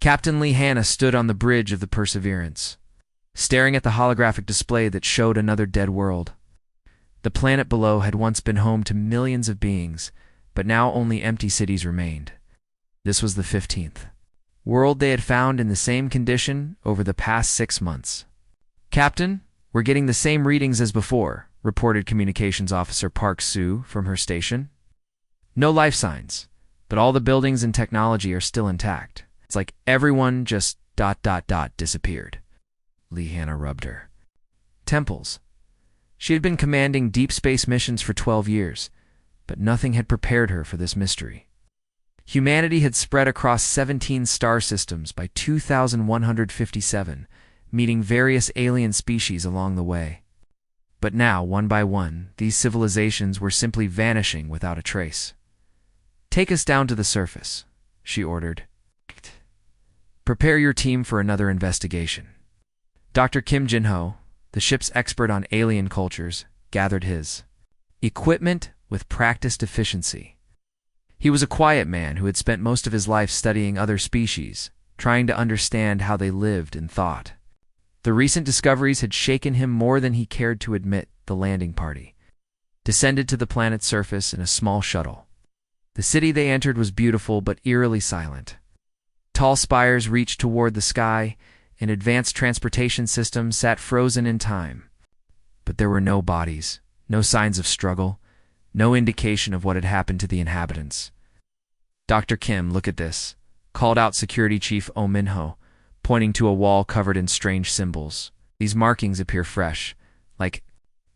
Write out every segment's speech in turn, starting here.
Captain Lee Hanna stood on the bridge of the Perseverance, staring at the holographic display that showed another dead world. The planet below had once been home to millions of beings, but now only empty cities remained. This was the 15th world they had found in the same condition over the past 6 months. "Captain, we're getting the same readings as before," reported Communications Officer Park Soo from her station. "No life signs, but all the buildings and technology are still intact. It's like everyone just ... disappeared." Lee Hanna rubbed her temples. She had been commanding deep space missions for 12 years, but nothing had prepared her for this mystery. Humanity had spread across 17 star systems by 2157, meeting various alien species along the way. But now, one by one, these civilizations were simply vanishing without a trace. "Take us down to the surface," she ordered. "Prepare your team for another investigation." Dr. Kim Jin-ho, the ship's expert on alien cultures, gathered his equipment with practiced efficiency. He was a quiet man who had spent most of his life studying other species, trying to understand how they lived and thought. The recent discoveries had shaken him more than he cared to admit. The landing party descended to the planet's surface in a small shuttle. The city they entered was beautiful but eerily silent. Tall spires reached toward the sky, and advanced transportation systems sat frozen in time. But there were no bodies, no signs of struggle, no indication of what had happened to the inhabitants. "Dr. Kim, look at this," called out Security Chief Oh Min-ho, pointing to a wall covered in strange symbols. "These markings appear fresh, like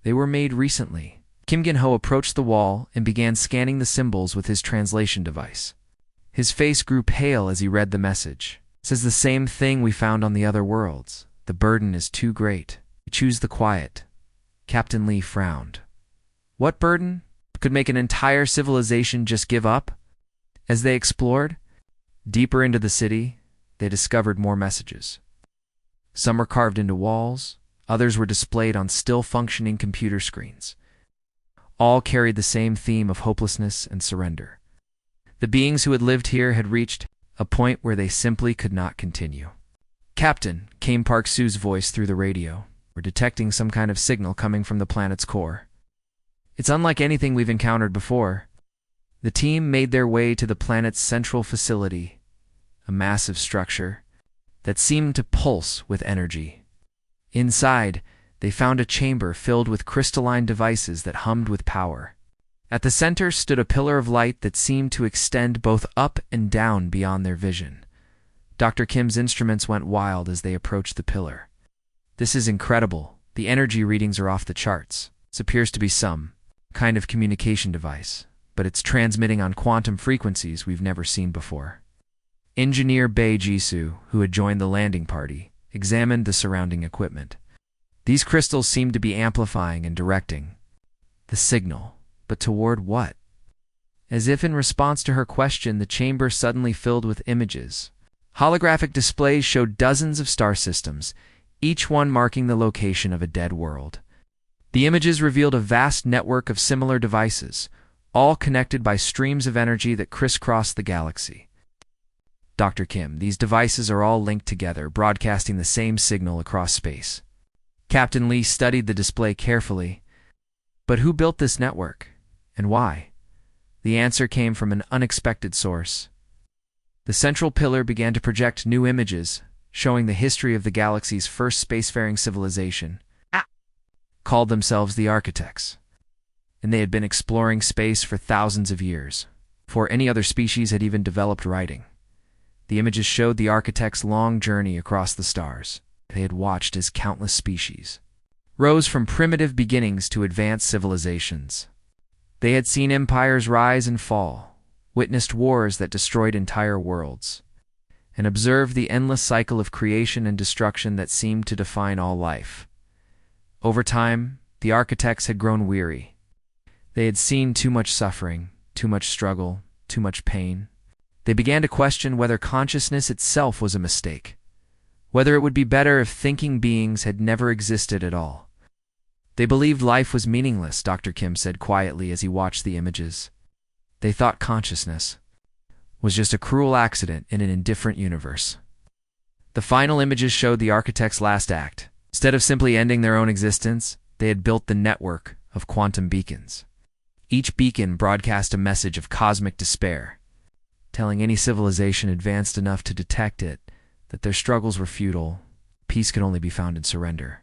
they were made recently." Kim Jin-ho approached the wall and began scanning the symbols with his translation device. His face grew pale as he read the message. "It says the same thing we found on the other worlds. The burden is too great. We choose the quiet." Captain Lee frowned. "What burden? Could make an entire civilization just give up?" As they explored deeper into the city, they discovered more messages. Some were carved into walls, others were displayed on still-functioning computer screens. All carried the same theme of hopelessness and surrender. The beings who had lived here had reached a point where they simply could not continue. "Captain," came Park Soo's voice through the radio, "we're detecting some kind of signal coming from the planet's core. It's unlike anything we've encountered before." The team made their way to the planet's central facility, a massive structure that seemed to pulse with energy. Inside, they found a chamber filled with crystalline devices that hummed with power. At the center stood a pillar of light that seemed to extend both up and down beyond their vision. Dr. Kim's instruments went wild as they approached the pillar. "This is incredible. The energy readings are off the charts. This appears to be some kind of communication device, but it's transmitting on quantum frequencies we've never seen before." Engineer Bae Jisoo, who had joined the landing party, examined the surrounding equipment. These crystals seemed to be amplifying and directing the signal, but toward what? As if in response to her question, the chamber suddenly filled with images. Holographic displays showed dozens of star systems, each one marking the location of a dead world. The images revealed a vast network of similar devices, all connected by streams of energy that crisscrossed the galaxy. "Dr. Kim, these devices are all linked together, broadcasting the same signal across space." Captain Lee studied the display carefully. But who built this network, and why? The answer came from an unexpected source. The central pillar began to project new images, showing the history of the galaxy's first spacefaring civilization, called themselves the Architects. And they had been exploring space for thousands of years, before any other species had even developed writing. The images showed the Architects' long journey across the stars. They had watched as countless species rose from primitive beginnings to advanced civilizations. They had seen empires rise and fall, witnessed wars that destroyed entire worlds, and observed the endless cycle of creation and destruction that seemed to define all life. Over time, the Architects had grown weary. They had seen too much suffering, too much struggle, too much pain. They began to question whether consciousness itself was a mistake, whether it would be better if thinking beings had never existed at all. They believed life was meaningless, Dr. Kim said quietly as he watched the images. They thought consciousness was just a cruel accident in an indifferent universe. The final images showed the architect's last act. Instead of simply ending their own existence, they had built the network of quantum beacons. Each beacon broadcast a message of cosmic despair, telling any civilization advanced enough to detect it that their struggles were futile. Peace could only be found in surrender.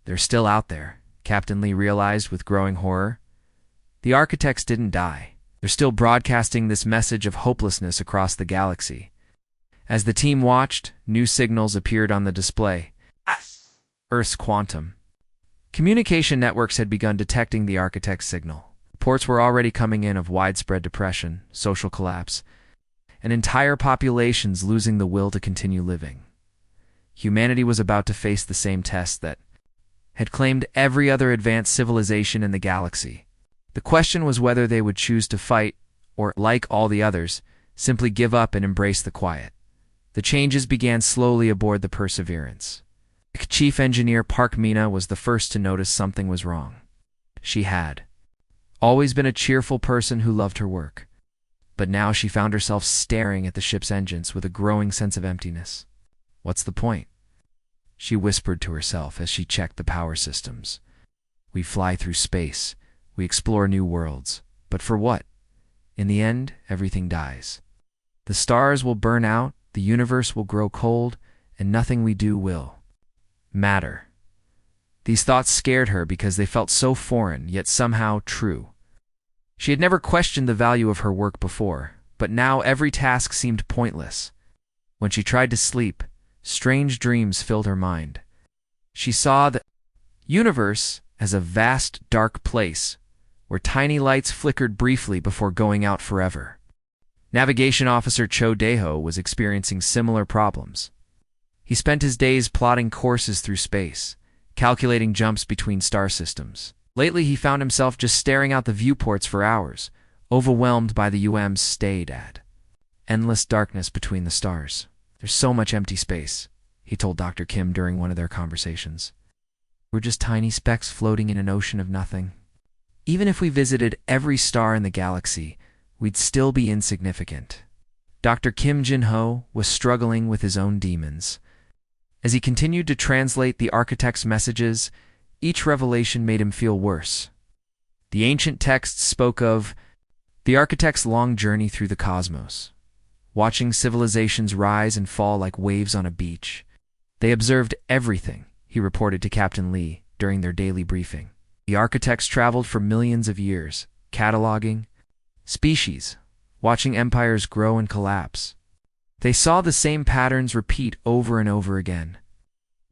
They're still out there, Captain Lee realized with growing horror. The architects didn't die. They're still broadcasting this message of hopelessness across the galaxy. As the team watched, new signals appeared on the display. Earth's quantum. Communication networks had begun detecting the architect's signal. Reports were already coming in of widespread depression, social collapse, and entire populations losing the will to continue living. Humanity was about to face the same test that had claimed every other advanced civilization in the galaxy. The question was whether they would choose to fight or, like all the others, simply give up and embrace the quiet. The changes began slowly aboard the Perseverance. Chief Engineer Park Mina was the first to notice something was wrong. She had always been a cheerful person who loved her work, but now she found herself staring at the ship's engines with a growing sense of emptiness. What's the point? She whispered to herself as she checked the power systems. We fly through space, we explore new worlds, but for what? In the end, everything dies. The stars will burn out, the universe will grow cold, and nothing we do will matter. These thoughts scared her because they felt so foreign, yet somehow true. She had never questioned the value of her work before, but now every task seemed pointless. When she tried to sleep, strange dreams filled her mind. She saw the universe as a vast, dark place where tiny lights flickered briefly before going out forever. Navigation Officer Cho Daeho was experiencing similar problems. He spent his days plotting courses through space, calculating jumps between star systems. Lately, he found himself just staring out the viewports for hours, overwhelmed by the UM's stayed at. Endless darkness between the stars. There's so much empty space, he told Dr. Kim during one of their conversations. We're just tiny specks floating in an ocean of nothing. Even if we visited every star in the galaxy, we'd still be insignificant. Dr. Kim Jin-ho was struggling with his own demons. As he continued to translate the architect's messages, each revelation made him feel worse. The ancient texts spoke of the architect's long journey through the cosmos, watching civilizations rise and fall like waves on a beach. They observed everything, he reported to Captain Lee during their daily briefing. The architects traveled for millions of years, cataloging species, watching empires grow and collapse. They saw the same patterns repeat over and over again.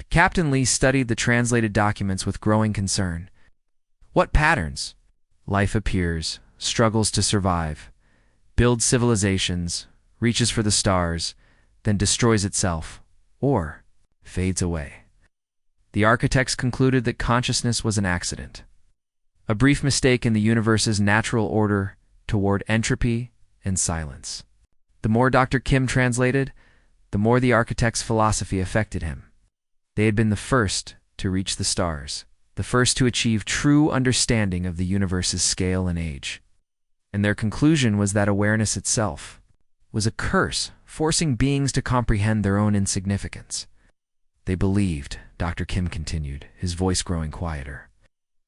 Captain Lee studied the translated documents with growing concern. What patterns? Life appears, struggles to survive, builds civilizations, reaches for the stars, then destroys itself, or fades away. The architects concluded that consciousness was an accident, a brief mistake in the universe's natural order toward entropy and silence. The more Dr. Kim translated, the more the architect's philosophy affected him. They had been the first to reach the stars, the first to achieve true understanding of the universe's scale and age. And their conclusion was that awareness itself was a curse, forcing beings to comprehend their own insignificance. They believed, Dr. Kim continued, his voice growing quieter,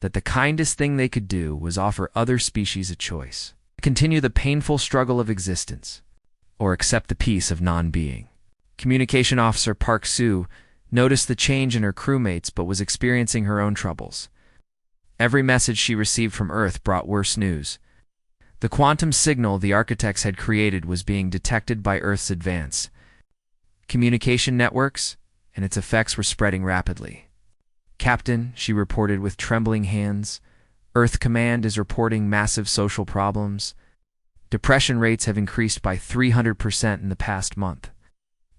that the kindest thing they could do was offer other species a choice: continue the painful struggle of existence, or accept the peace of non-being. Communication Officer Park Soo noticed the change in her crewmates but was experiencing her own troubles. Every message she received from Earth brought worse news. The quantum signal the architects had created was being detected by Earth's advance communication networks, and its effects were spreading rapidly. Captain, she reported with trembling hands, Earth Command is reporting massive social problems. Depression rates have increased by 300% in the past month.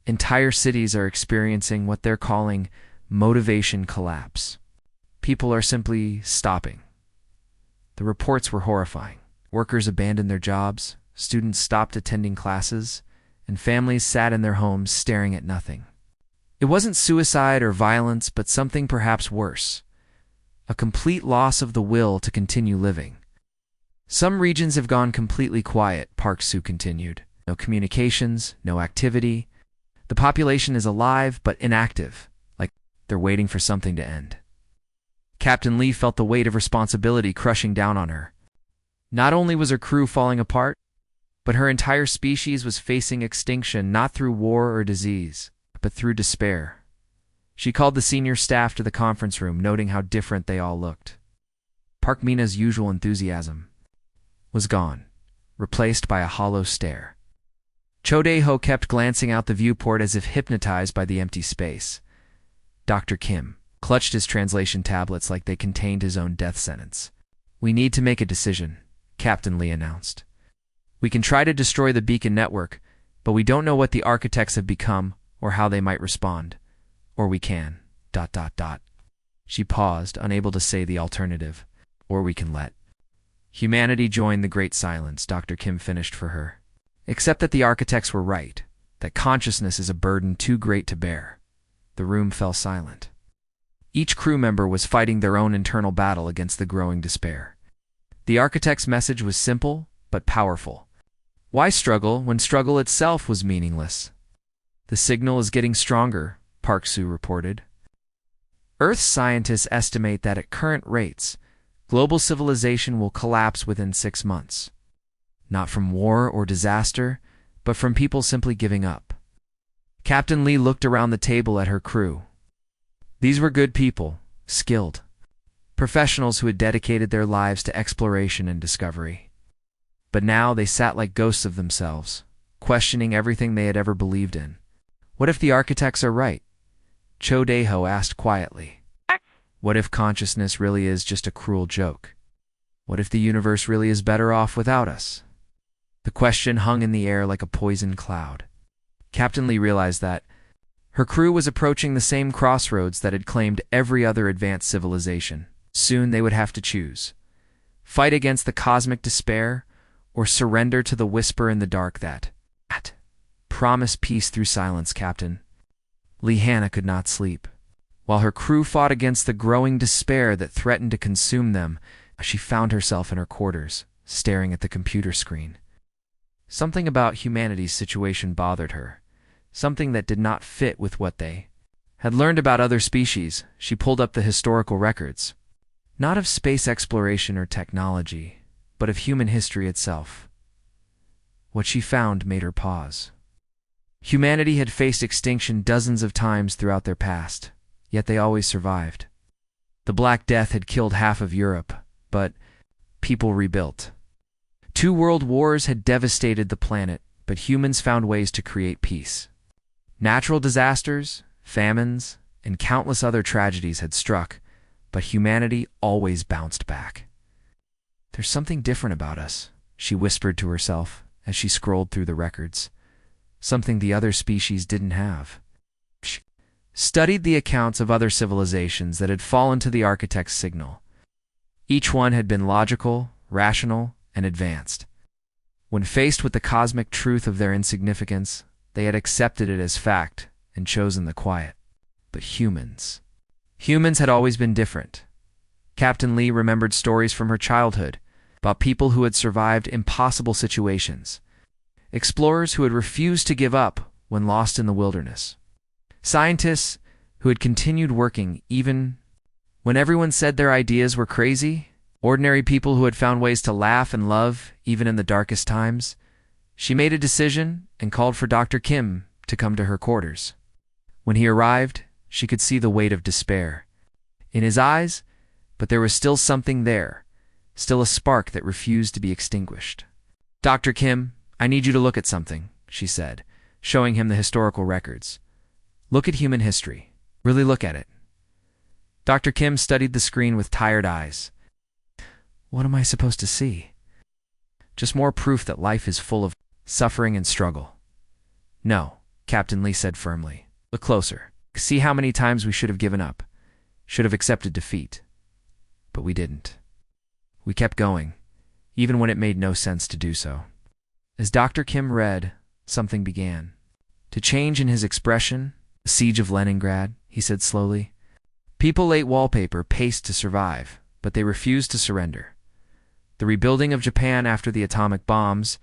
Entire cities are experiencing what they're calling motivation collapse. People are simply stopping. The reports were horrifying. Workers abandoned their jobs, students stopped attending classes, and families sat in their homes staring at nothing. It wasn't suicide or violence, but something perhaps worse: a complete loss of the will to continue living. Some regions have gone completely quiet, Park Soo continued. No communications, no activity. The population is alive but inactive, like they're waiting for something to end. Captain Lee felt the weight of responsibility crushing down on her. Not only was her crew falling apart, but her entire species was facing extinction not through war or disease, but through despair. She called the senior staff to the conference room, noting how different they all looked. Park Mina's usual enthusiasm was gone, replaced by a hollow stare. Cho Dae-ho kept glancing out the viewport as if hypnotized by the empty space. Dr. Kim clutched his translation tablets like they contained his own death sentence. "We need to make a decision," Captain Lee announced. "We can try to destroy the beacon network, but we don't know what the architects have become or how they might respond. Or we can... She paused, unable to say the alternative. Or we can let humanity join the Great Silence, Dr. Kim finished for her. Except that the architects were right, that consciousness is a burden too great to bear. The room fell silent. Each crew member was fighting their own internal battle against the growing despair. The architect's message was simple, but powerful. Why struggle when struggle itself was meaningless? "The signal is getting stronger," Park Soo reported. "Earth's scientists estimate that at current rates, global civilization will collapse within 6 months. Not from war or disaster, but from people simply giving up." Captain Lee looked around the table at her crew. These were good people, skilled, professionals who had dedicated their lives to exploration and discovery. But now they sat like ghosts of themselves, questioning everything they had ever believed in. "What if the architects are right?" Cho Dae-ho asked quietly. "What if consciousness really is just a cruel joke? What if the universe really is better off without us?" The question hung in the air like a poison cloud. Captain Lee realized that her crew was approaching the same crossroads that had claimed every other advanced civilization. Soon they would have to choose: fight against the cosmic despair, or surrender to the whisper in the dark that promise peace through silence, Captain. Lee Hannah could not sleep. While her crew fought against the growing despair that threatened to consume them, she found herself in her quarters, staring at the computer screen. Something about humanity's situation bothered her, something that did not fit with what they had learned about other species. She pulled up the historical records, not of space exploration or technology, but of human history itself. What she found made her pause. Humanity had faced extinction dozens of times throughout their past, yet they always survived. The Black Death had killed half of Europe, but people rebuilt. 2 world wars had devastated the planet, but humans found ways to create peace. Natural disasters, famines, and countless other tragedies had struck, but humanity always bounced back. "There's something different about us," she whispered to herself as she scrolled through the records. Something the other species didn't have. She studied the accounts of other civilizations that had fallen to the architect's signal. Each one had been logical, rational, and advanced. When faced with the cosmic truth of their insignificance, they had accepted it as fact and chosen the quiet. But humans had always been different. Captain Lee remembered stories from her childhood about people who had survived impossible situations, explorers who had refused to give up when lost in the wilderness, scientists who had continued working even when everyone said their ideas were crazy, ordinary people who had found ways to laugh and love even in the darkest times. She made a decision and called for Dr. Kim to come to her quarters. When he arrived, she could see the weight of despair in his eyes, but there was still something there, still a spark that refused to be extinguished. "Dr. Kim, I need you to look at something," she said, showing him the historical records. "Look at human history. Really look at it." Dr. Kim studied the screen with tired eyes. "What am I supposed to see?" "Just more proof that life is full of suffering and struggle." "No," Captain Lee said firmly. "Look closer. See how many times we should have given up, should have accepted defeat. But we didn't. We kept going, even when it made no sense to do so." As Dr. Kim read, something began to change in his expression. "The siege of Leningrad," he said slowly. "People ate wallpaper paste to survive, but they refused to surrender. The rebuilding of Japan after the atomic bombs,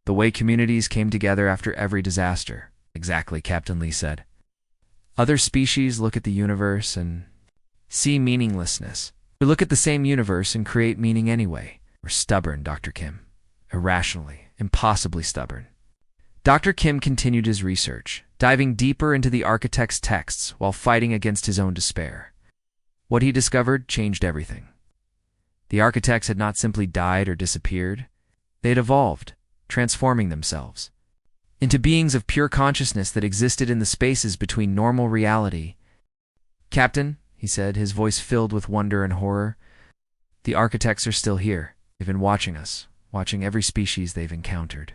the way communities came together after every disaster. Exactly, Captain Lee said. Other species look at the universe and see meaninglessness. We look at the same universe and create meaning anyway. We're stubborn, Dr. Kim. Irrationally, impossibly stubborn. Dr. Kim continued his research, diving deeper into the architect's texts while fighting against his own despair. What he discovered changed everything. The architects had not simply died or disappeared. They had evolved, transforming themselves into beings of pure consciousness that existed in the spaces between normal reality. Captain, he said, his voice filled with wonder and horror, the architects are still here. They've been watching us, watching every species they've encountered.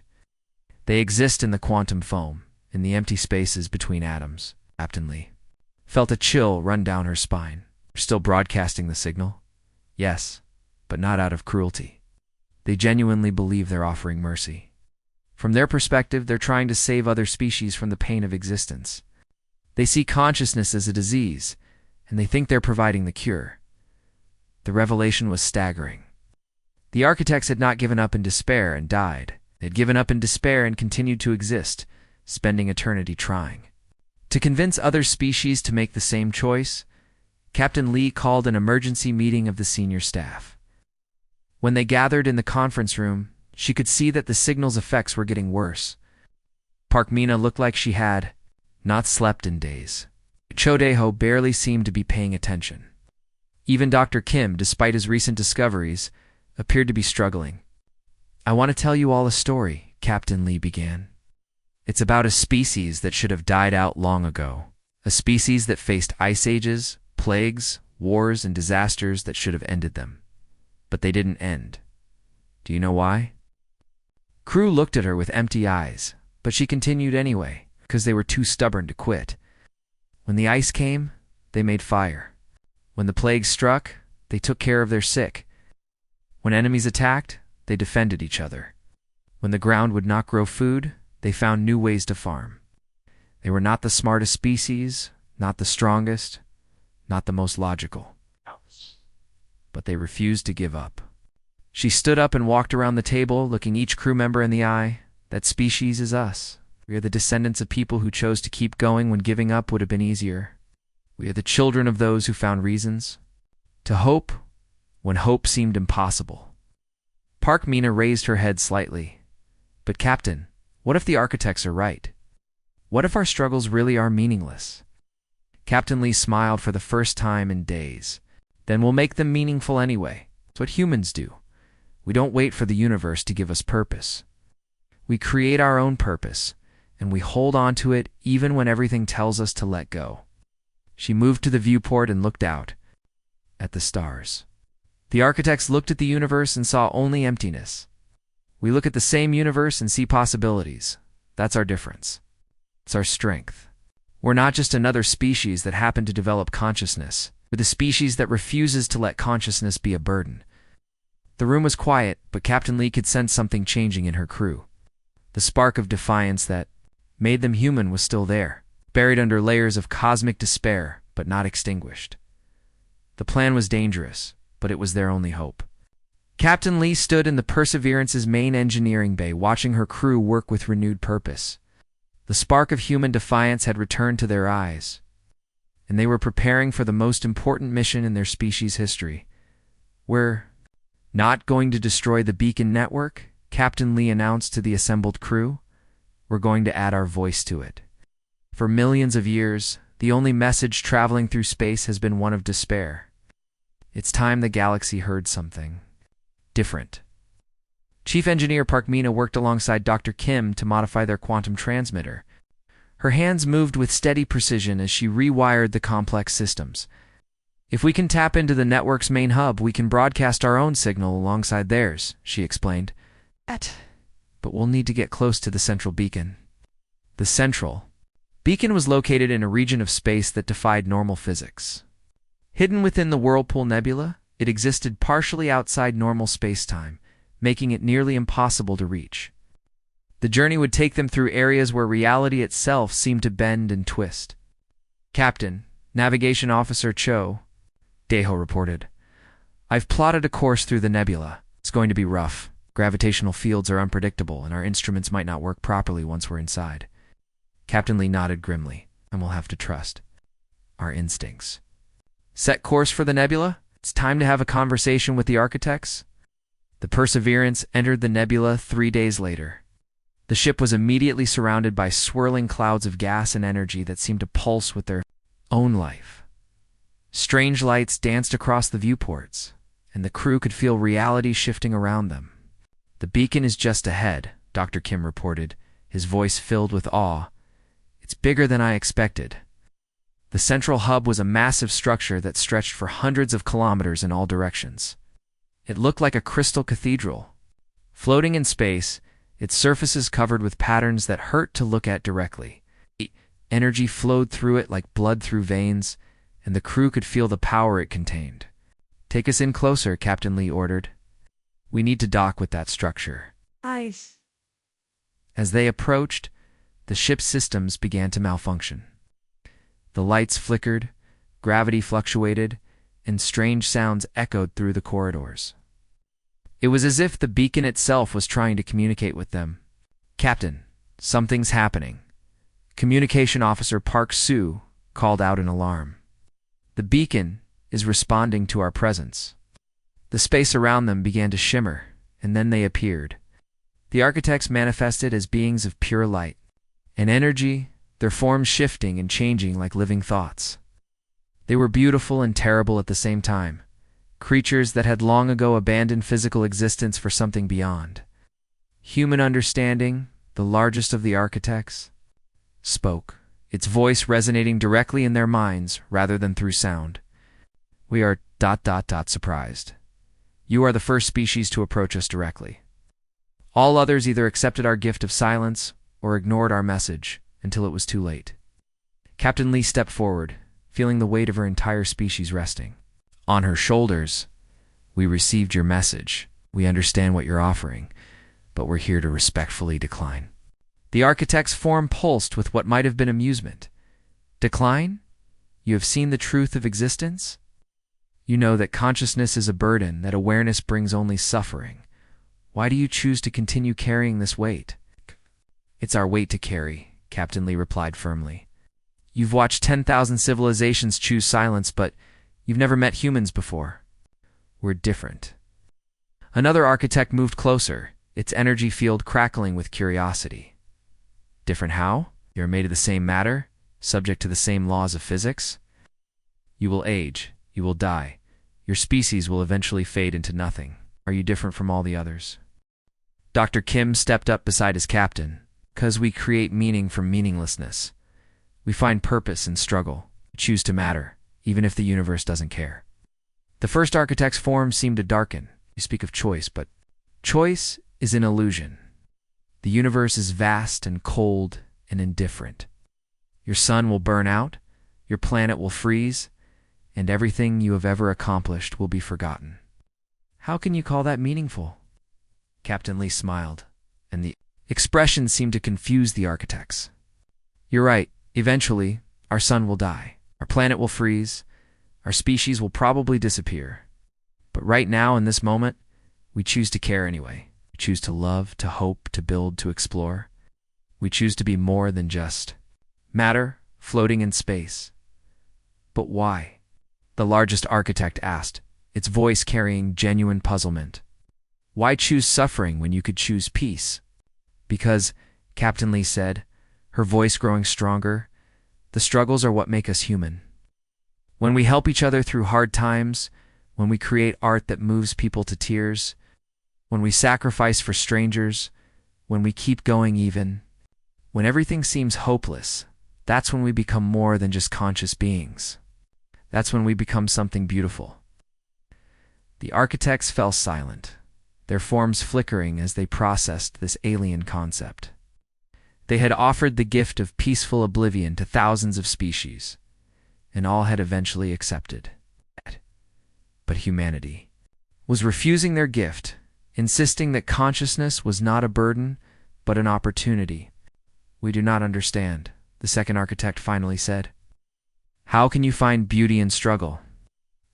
They exist in the quantum foam, in the empty spaces between atoms. Captain Lee felt a chill run down her spine. They're still broadcasting the signal? Yes, but not out of cruelty. They genuinely believe they're offering mercy. From their perspective, they're trying to save other species from the pain of existence. They see consciousness as a disease, and they think they're providing the cure. The revelation was staggering. The architects had not given up in despair and died. They had given up in despair and continued to exist, spending eternity trying. To convince other species to make the same choice, Captain Lee called an emergency meeting of the senior staff. When they gathered in the conference room, she could see that the signal's effects were getting worse. Park Mina looked like she had not slept in days. Chodeho barely seemed to be paying attention. Even Dr. Kim, despite his recent discoveries, appeared to be struggling. I want to tell you all a story, Captain Lee began. It's about a species that should have died out long ago. A species that faced ice ages, plagues, wars, and disasters that should have ended them. But they didn't end. Do you know why? Crew looked at her with empty eyes, but she continued anyway, because they were too stubborn to quit. When the ice came, they made fire. When the plague struck, they took care of their sick. When enemies attacked, they defended each other. When the ground would not grow food, they found new ways to farm. They were not the smartest species, not the strongest, not the most logical. But they refused to give up. She stood up and walked around the table, looking each crew member in the eye. That species is us. We are the descendants of people who chose to keep going when giving up would have been easier. We are the children of those who found reasons to hope when hope seemed impossible. Park Mina raised her head slightly. But Captain, what if the architects are right? What if our struggles really are meaningless? Captain Lee smiled for the first time in days. Then we'll make them meaningful anyway. It's what humans do. We don't wait for the universe to give us purpose. We create our own purpose, and we hold on to it even when everything tells us to let go. She moved to the viewport and looked out at the stars. The architects looked at the universe and saw only emptiness. We look at the same universe and see possibilities. That's our difference. It's our strength. We're not just another species that happened to develop consciousness. We're the species that refuses to let consciousness be a burden. The room was quiet, but Captain Lee could sense something changing in her crew. The spark of defiance that made them human was still there, buried under layers of cosmic despair, but not extinguished. The plan was dangerous, but it was their only hope. Captain Lee stood in the Perseverance's main engineering bay, watching her crew work with renewed purpose. The spark of human defiance had returned to their eyes, and they were preparing for the most important mission in their species' history. We're not going to destroy the beacon network, Captain Lee announced to the assembled crew. We're going to add our voice to it. For millions of years, the only message traveling through space has been one of despair. It's time the galaxy heard something different. Chief Engineer Park Mina worked alongside Dr. Kim to modify their quantum transmitter. Her hands moved with steady precision as she rewired the complex systems. If we can tap into the network's main hub, we can broadcast our own signal alongside theirs, she explained. But we'll need to get close to the central beacon. The central beacon was located in a region of space that defied normal physics. Hidden within the Whirlpool Nebula, it existed partially outside normal space-time, making it nearly impossible to reach. The journey would take them through areas where reality itself seemed to bend and twist. Captain, Navigation Officer Cho, Deho reported, I've plotted a course through the nebula. It's going to be rough. Gravitational fields are unpredictable, and our instruments might not work properly once we're inside. Captain Lee nodded grimly, and we'll have to trust our instincts. Set course for the nebula? It's time to have a conversation with the architects? The Perseverance entered the nebula 3 days later. The ship was immediately surrounded by swirling clouds of gas and energy that seemed to pulse with their own life. Strange lights danced across the viewports, and the crew could feel reality shifting around them. "The beacon is just ahead," Dr. Kim reported, his voice filled with awe. "It's bigger than I expected." The central hub was a massive structure that stretched for hundreds of kilometers in all directions. It looked like a crystal cathedral. Floating in space, its surfaces covered with patterns that hurt to look at directly. Energy flowed through it like blood through veins, and the crew could feel the power it contained. "Take us in closer," Captain Lee ordered. "We need to dock with that structure." Ice. As they approached, the ship's systems began to malfunction. The lights flickered, gravity fluctuated, and strange sounds echoed through the corridors. It was as if the beacon itself was trying to communicate with them. "Captain, something's happening." Communication Officer Park Soo called out in alarm. "The beacon is responding to our presence." The space around them began to shimmer, and then they appeared. The architects manifested as beings of pure light and energy, their forms shifting and changing like living thoughts. They were beautiful and terrible at the same time, creatures that had long ago abandoned physical existence for something beyond. Human Understanding, the largest of the architects, spoke, its voice resonating directly in their minds rather than through sound. "We are ... surprised. You are the first species to approach us directly. All others either accepted our gift of silence or ignored our message until it was too late." Captain Lee stepped forward, feeling the weight of her entire species resting on her shoulders. "We received your message. We understand what you're offering, but we're here to respectfully decline." The architect's form pulsed with what might have been amusement. "Decline? You have seen the truth of existence? You know that consciousness is a burden, that awareness brings only suffering. Why do you choose to continue carrying this weight?" "It's our weight to carry," Captain Lee replied firmly. "You've watched 10,000 civilizations choose silence, but you've never met humans before. We're different." Another architect moved closer, its energy field crackling with curiosity. "Different how? You're made of the same matter, subject to the same laws of physics. You will age, you will die. Your species will eventually fade into nothing. Are you different from all the others?" Dr. Kim stepped up beside his captain. "'Cause we create meaning from meaninglessness. We find purpose in struggle. We choose to matter, even if the universe doesn't care." The first architect's form seemed to darken. "You speak of choice, but choice is an illusion. The universe is vast and cold and indifferent. Your sun will burn out, your planet will freeze, and everything you have ever accomplished will be forgotten. How can you call that meaningful?" Captain Lee smiled, and the expression seemed to confuse the architects. "You're right. Eventually, our sun will die. Our planet will freeze. Our species will probably disappear. But right now, in this moment, we choose to care anyway. We choose to love, to hope, to build, to explore. We choose to be more than just matter floating in space." "But why?" the largest architect asked, its voice carrying genuine puzzlement. "Why choose suffering when you could choose peace?" "Because," Captain Lee said, her voice growing stronger, "the struggles are what make us human. When we help each other through hard times, when we create art that moves people to tears, when we sacrifice for strangers, when we keep going even, when everything seems hopeless, that's when we become more than just conscious beings. That's when we become something beautiful." The architects fell silent, their forms flickering as they processed this alien concept. They had offered the gift of peaceful oblivion to thousands of species, and all had eventually accepted. But humanity was refusing their gift, insisting that consciousness was not a burden, but an opportunity. "We do not understand," the second architect finally said. "How can you find beauty in struggle?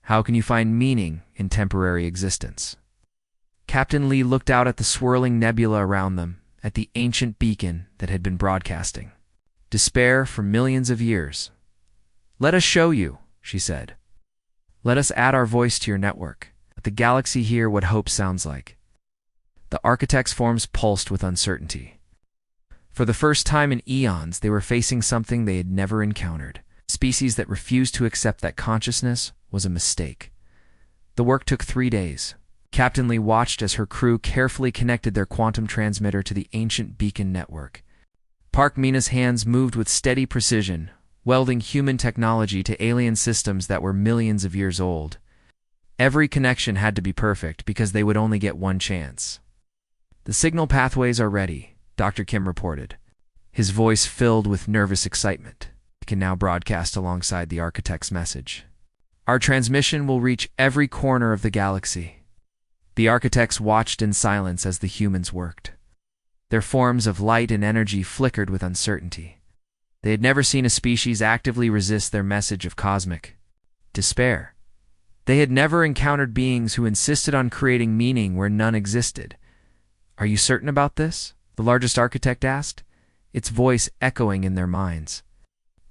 How can you find meaning in temporary existence?" Captain Lee looked out at the swirling nebula around them, at the ancient beacon that had been broadcasting. despair for millions of years. "Let us show you," she said. "Let us add our voice to your network. Let the galaxy hear what hope sounds like." The architects' forms pulsed with uncertainty. For the first time in eons, they were facing something they had never encountered, a species that refused to accept that consciousness was a mistake. The work took 3 days. Captain Lee watched as her crew carefully connected their quantum transmitter to the ancient beacon network. Park Mina's hands moved with steady precision, welding human technology to alien systems that were millions of years old. Every connection had to be perfect because they would only get one chance. "The signal pathways are ready," Dr. Kim reported, his voice filled with nervous excitement. "It can now broadcast alongside the architect's message. Our transmission will reach every corner of the galaxy." The architects watched in silence as the humans worked. Their forms of light and energy flickered with uncertainty. They had never seen a species actively resist their message of cosmic despair. They had never encountered beings who insisted on creating meaning where none existed. "Are you certain about this?" the largest architect asked, its voice echoing in their minds.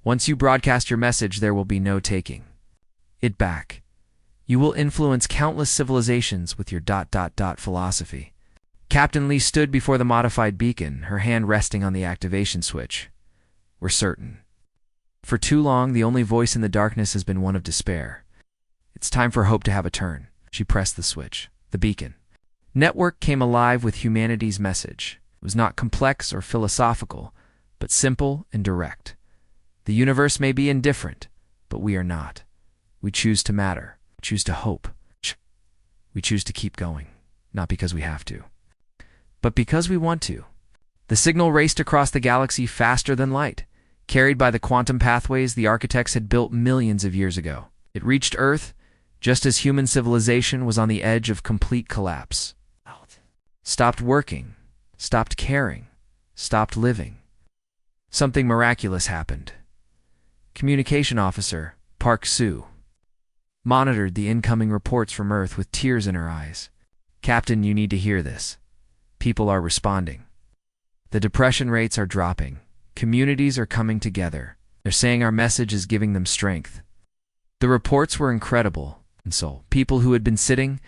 "Once you broadcast your message, there will be no taking it back. You will influence countless civilizations with your ... philosophy." Captain Lee stood before the modified beacon, her hand resting on the activation switch. "We're certain. For too long, the only voice in the darkness has been one of despair. It's time for hope to have a turn." She pressed the switch. The beacon network came alive with humanity's message. It was not complex or philosophical, but simple and direct. "The universe may be indifferent, but we are not. We choose to matter. We choose to hope. We choose to keep going, not because we have to, but because we want to." The signal raced across the galaxy faster than light, carried by the quantum pathways the architects had built millions of years ago. It reached Earth just as human civilization was on the edge of complete collapse. Stopped working, stopped caring, stopped living. Something miraculous happened. Communication Officer Park Soo monitored the incoming reports from Earth with tears in her eyes. "Captain, you need to hear this. People are responding. The depression rates are dropping. Communities are coming together. They're saying our message is giving them strength." The reports were incredible, and so people who had been sitting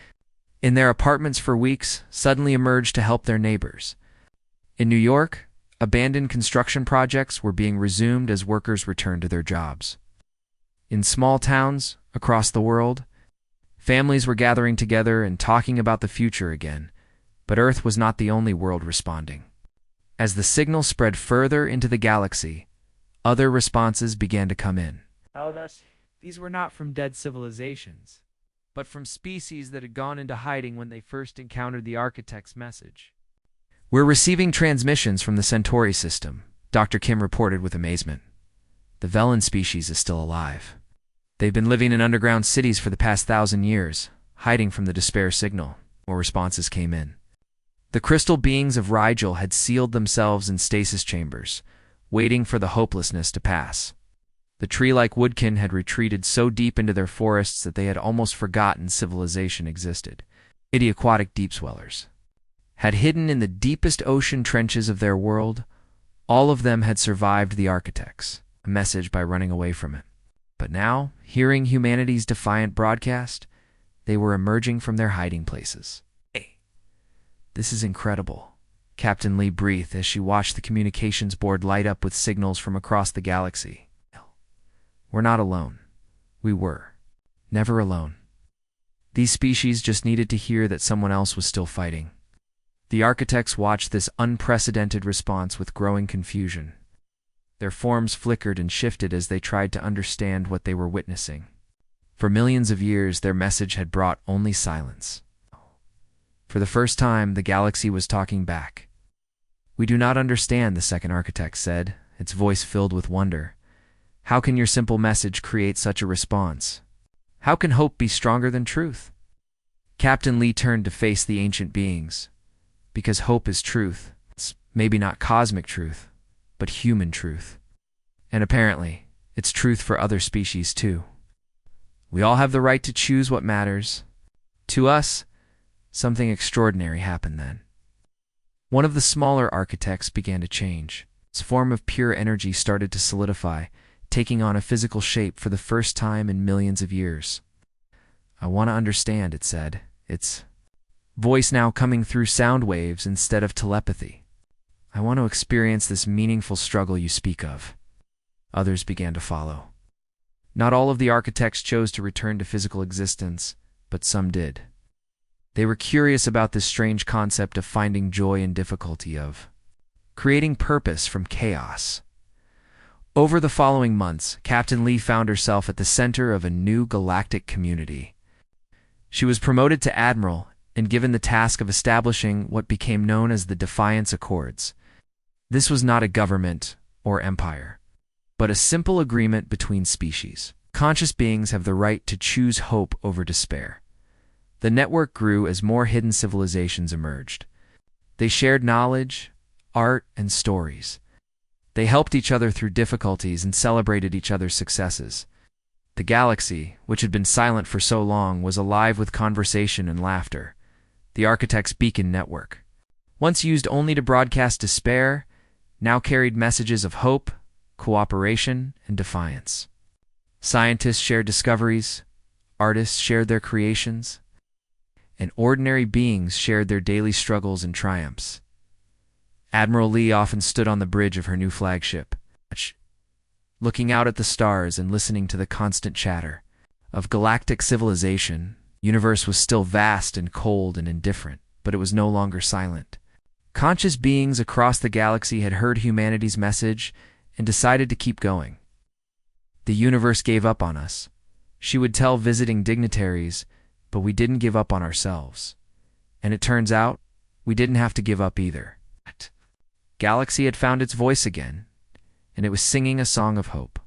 in their apartments for weeks suddenly emerged to help their neighbors. In New York, abandoned construction projects were being resumed as workers returned to their jobs. In small towns across the world, families were gathering together and talking about the future again, but Earth was not the only world responding. As the signal spread further into the galaxy, other responses began to come in. These were not from dead civilizations, but from species that had gone into hiding when they first encountered the architect's message. "We're receiving transmissions from the Centauri system," Dr. Kim reported with amazement. "The Velen species is still alive. They've been living in underground cities for the past 1,000 years, hiding from the despair signal." More responses came in. The crystal beings of Rigel had sealed themselves in stasis chambers, waiting for the hopelessness to pass. The tree-like woodkin had retreated so deep into their forests that they had almost forgotten civilization existed. Idioquatic deep-swellers had hidden in the deepest ocean trenches of their world. All of them had survived the architects, a message by running away from it. But now, hearing humanity's defiant broadcast, they were emerging from their hiding places. "Hey, this is incredible," Captain Lee breathed as she watched the communications board light up with signals from across the galaxy. "We're not alone. We were. Never alone. These species just needed to hear that someone else was still fighting." The architects watched this unprecedented response with growing confusion. Their forms flickered and shifted as they tried to understand what they were witnessing. For millions of years, their message had brought only silence. For the first time, the galaxy was talking back. "We do not understand," the second architect said, its voice filled with wonder. "How can your simple message create such a response? How can hope be stronger than truth?" Captain Lee turned to face the ancient beings. "Because hope is truth. It's maybe not cosmic truth, but human truth. And apparently, it's truth for other species too. We all have the right to choose what matters." To us, something extraordinary happened then. One of the smaller architects began to change. Its form of pure energy started to solidify, taking on a physical shape for the first time in millions of years. "I want to understand," it said, its voice now coming through sound waves instead of telepathy. "I want to experience this meaningful struggle you speak of." Others began to follow. Not all of the architects chose to return to physical existence, but some did. They were curious about this strange concept of finding joy in difficulty, of creating purpose from chaos. Over the following months, Captain Lee found herself at the center of a new galactic community. She was promoted to admiral and given the task of establishing what became known as the Defiance Accords. This was not a government or empire, but a simple agreement between species. Conscious beings have the right to choose hope over despair. The network grew as more hidden civilizations emerged. They shared knowledge, art, and stories. They helped each other through difficulties and celebrated each other's successes. The galaxy, which had been silent for so long, was alive with conversation and laughter. The Architect's Beacon Network, once used only to broadcast despair, now carried messages of hope, cooperation, and defiance. Scientists shared discoveries, artists shared their creations, and ordinary beings shared their daily struggles and triumphs. Admiral Lee often stood on the bridge of her new flagship, looking out at the stars and listening to the constant chatter of galactic civilization. The universe was still vast and cold and indifferent, but it was no longer silent. Conscious beings across the galaxy had heard humanity's message and decided to keep going. "The universe gave up on us," she would tell visiting dignitaries, "but we didn't give up on ourselves. And it turns out, we didn't have to give up either." Galaxy had found its voice again, and it was singing a song of hope.